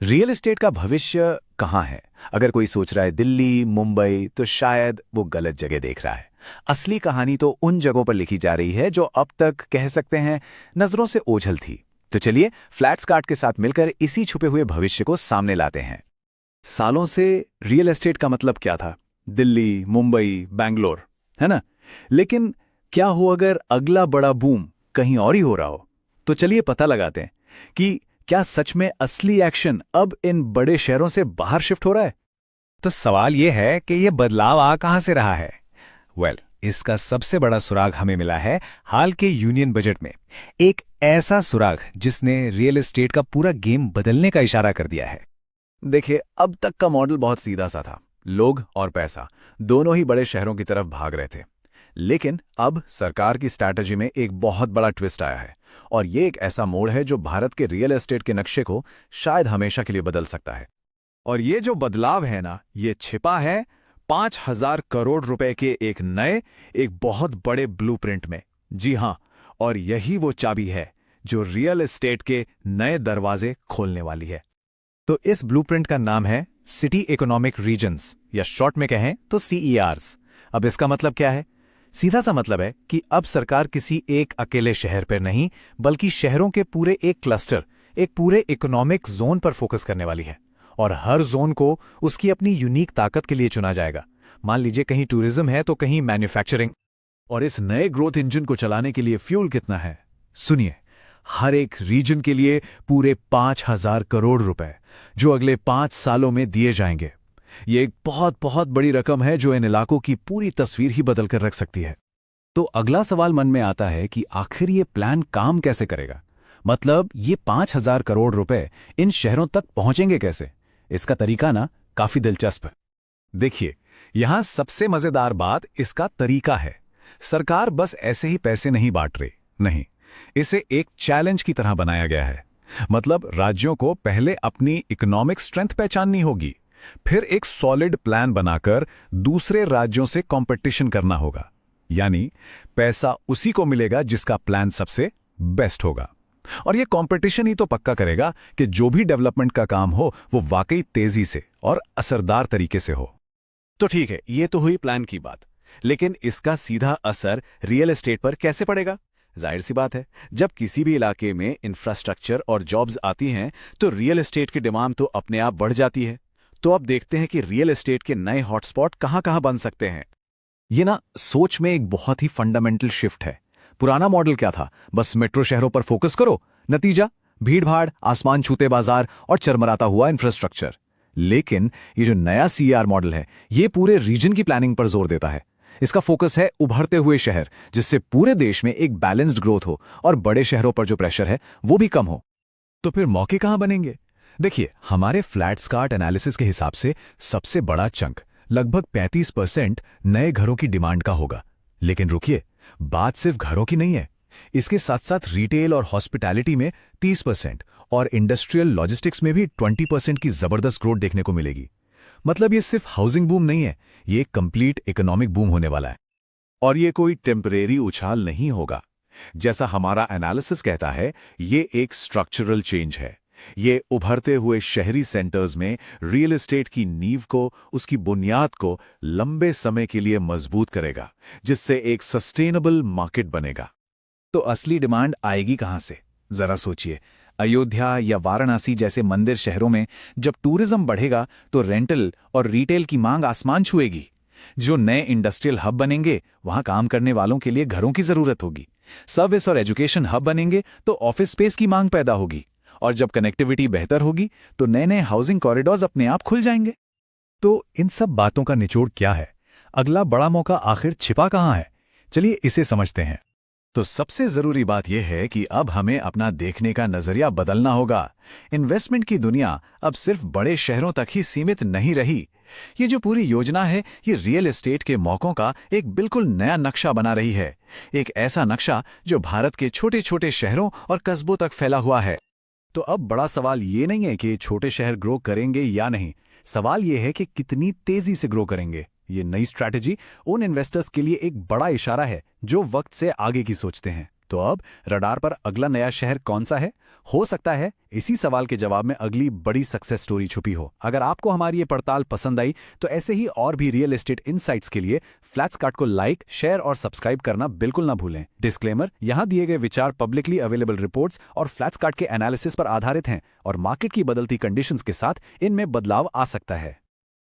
Real estate का भविष्य कहाँ है? अगर कोई सोच रहा है दिल्ली, मुंबई, तो शायद वो गलत जगह देख रहा है। असली कहानी तो उन जगहों पर लिखी जा रही है जो अब तक कह सकते हैं नजरों से ओझल थी। तो चलिए फ्लैट्सकार्ट के साथ मिलकर इसी छुपे हुए भविष्य को सामने लाते हैं। सालों से रियल एस्टेट का मतलब क्या था? दिल्ली, मुंबई, बैंगलोर, है ना? लेकिन क्या हो अगर अगला बड़ा बूम कहीं और ही हो रहा हो? तो चलिए पता लगाते हैं कि क्या सच में असली एक्शन अब इन बड़े शहरों से बाहर शिफ्ट हो रहा है। तो सवाल यह है कि यह बदलाव आ कहां से रहा है। इसका सबसे बड़ा सुराग हमें मिला है हाल के यूनियन बजट में। एक ऐसा सुराग जिसने रियल एस्टेट का पूरा गेम बदलने का इशारा कर दिया है। देखिए, अब तक का मॉडल बहुत सीधा सा था। लोग और पैसा दोनों ही बड़े शहरों की तरफ भाग रहे थे। लेकिन अब सरकार की स्ट्रैटेजी में एक बहुत बड़ा ट्विस्ट आया है, और ये एक ऐसा मोड़ है जो भारत के रियल एस्टेट के नक्शे को शायद हमेशा के लिए बदल सकता है। और ये जो बदलाव है ना, ये छिपा है 5,000 करोड़ रुपए के एक नए, एक बहुत बड़े ब्लूप्रिंट में। जी हां, और यही वो चाबी है जो रियल एस्टेट के नए दरवाजे खोलने वाली है। तो इस ब्लूप्रिंट का नाम है सिटी इकोनॉमिक रीजन्स, या शॉर्ट में कहें तो CERs। अब इसका मतलब क्या है? सीधा सा मतलब है कि अब सरकार किसी एक अकेले शहर पर नहीं, बल्कि शहरों के पूरे एक क्लस्टर, एक पूरे इकोनॉमिक जोन पर फोकस करने वाली है। और हर जोन को उसकी अपनी यूनिक ताकत के लिए चुना जाएगा। मान लीजिए कहीं टूरिज्म है तो कहीं मैन्युफैक्चरिंग। और इस नए ग्रोथ इंजन को चलाने के लिए फ्यूल कितना है? सुनिए, हर एक रीजन के लिए पूरे 5,000 करोड़ रुपए, जो अगले 5 सालों में दिए जाएंगे। ये एक बहुत बहुत बड़ी रकम है जो इन इलाकों की पूरी तस्वीर ही बदल कर रख सकती है। तो अगला सवाल मन में आता है कि आखिर ये प्लान काम कैसे करेगा? मतलब ये 5,000 करोड़ रुपए इन शहरों तक पहुंचेंगे कैसे? इसका तरीका ना काफी दिलचस्प है। देखिए, यहां सबसे मजेदार बात इसका तरीका है। सरकार बस ऐसे ही पैसे नहीं बांट रही, नहीं, इसे एक चैलेंज की तरह बनाया गया है। मतलब राज्यों को पहले अपनी इकोनॉमिक स्ट्रेंथ पहचाननी होगी, फिर एक सॉलिड प्लान बनाकर दूसरे राज्यों से कंपटीशन करना होगा। यानी पैसा उसी को मिलेगा जिसका प्लान सबसे बेस्ट होगा। और यह कंपटीशन ही तो पक्का करेगा कि जो भी डेवलपमेंट का काम हो वो वाकई तेजी से और असरदार तरीके से हो। तो ठीक है, ये तो हुई प्लान की बात, लेकिन इसका सीधा असर रियल एस्टेट पर कैसे पड़ेगा? जाहिर सी बात है, जब किसी भी इलाके में इंफ्रास्ट्रक्चर और जॉब्स आती हैं तो रियल एस्टेट की डिमांड तो अपने आप बढ़ जाती है। तो अब देखते हैं कि रियल एस्टेट के नए हॉटस्पॉट कहां कहां बन सकते हैं। ये ना सोच में एक बहुत ही फंडामेंटल शिफ्ट है। पुराना मॉडल क्या था? बस मेट्रो शहरों पर फोकस करो, नतीजा भीड़भाड़, आसमान छूते बाजार और चरमराता हुआ इंफ्रास्ट्रक्चर। लेकिन ये जो नया CER मॉडल है, ये पूरे रीजन की प्लानिंग पर जोर देता है। इसका फोकस है उभरते हुए शहर, जिससे पूरे देश में एक बैलेंस्ड ग्रोथ हो और बड़े शहरों पर जो प्रेशर है वो भी कम हो। तो फिर मौके कहां बनेंगे? देखिए, हमारे फ्लैट्सकार्ट एनालिसिस के हिसाब से सबसे बड़ा चंक, लगभग 35% नए घरों की डिमांड का होगा। लेकिन रुकिए, बात सिर्फ घरों की नहीं है। इसके साथ साथ रिटेल और हॉस्पिटैलिटी में 30% और इंडस्ट्रियल लॉजिस्टिक्स में भी 20% की जबरदस्त ग्रोथ देखने को मिलेगी। मतलब ये सिर्फ हाउसिंग बूम नहीं है, ये एक कंप्लीट इकोनॉमिक बूम होने वाला है। और ये कोई टेम्परेरी उछाल नहीं होगा। जैसा हमारा एनालिसिस कहता है, ये एक स्ट्रक्चरल चेंज है। ये उभरते हुए शहरी सेंटर्स में रियल एस्टेट की नींव को, उसकी बुनियाद को लंबे समय के लिए मजबूत करेगा, जिससे एक सस्टेनेबल मार्केट बनेगा। तो असली डिमांड आएगी कहां से? जरा सोचिए, अयोध्या या वाराणसी जैसे मंदिर शहरों में जब टूरिज्म बढ़ेगा तो रेंटल और रिटेल की मांग आसमान छुएगी। जो नए इंडस्ट्रियल हब बनेंगे, वहां काम करने वालों के लिए घरों की जरूरत होगी। सर्विस और एजुकेशन हब बनेंगे तो ऑफिस स्पेस की मांग पैदा होगी। और जब कनेक्टिविटी बेहतर होगी तो नए नए हाउसिंग कॉरिडोर्स अपने आप खुल जाएंगे। तो इन सब बातों का निचोड़ क्या है? अगला बड़ा मौका आखिर छिपा कहां है? चलिए इसे समझते हैं। तो सबसे जरूरी बात यह है कि अब हमें अपना देखने का नजरिया बदलना होगा। इन्वेस्टमेंट की दुनिया अब सिर्फ बड़े शहरों तक ही सीमित नहीं रही। ये जो पूरी योजना है, ये रियल एस्टेट के मौकों का एक बिल्कुल नया नक्शा बना रही है। एक ऐसा नक्शा जो भारत के छोटे छोटे शहरों और कस्बों तक फैला हुआ है। तो अब बड़ा सवाल ये नहीं है कि छोटे शहर ग्रो करेंगे या नहीं, सवाल ये है कि कितनी तेजी से ग्रो करेंगे। ये नई स्ट्रैटेजी उन इन्वेस्टर्स के लिए एक बड़ा इशारा है जो वक्त से आगे की सोचते हैं। तो अब रडार पर अगला नया शहर कौन सा है? हो सकता है इसी सवाल के जवाब में अगली बड़ी सक्सेस स्टोरी छुपी हो। अगर आपको हमारी ये पड़ताल पसंद आई तो ऐसे ही और भी रियल एस्टेट इनसाइट्स के लिए फ्लैट्सकार्ट को लाइक, शेयर और सब्सक्राइब करना बिल्कुल ना भूलें। डिस्क्लेमर, यहां दिए गए विचार पब्लिकली अवेलेबल रिपोर्ट्स और फ्लैट्सकार्ट के एनालिसिस पर आधारित हैं और मार्केट की बदलती कंडीशंस के साथ इनमें बदलाव आ सकता है।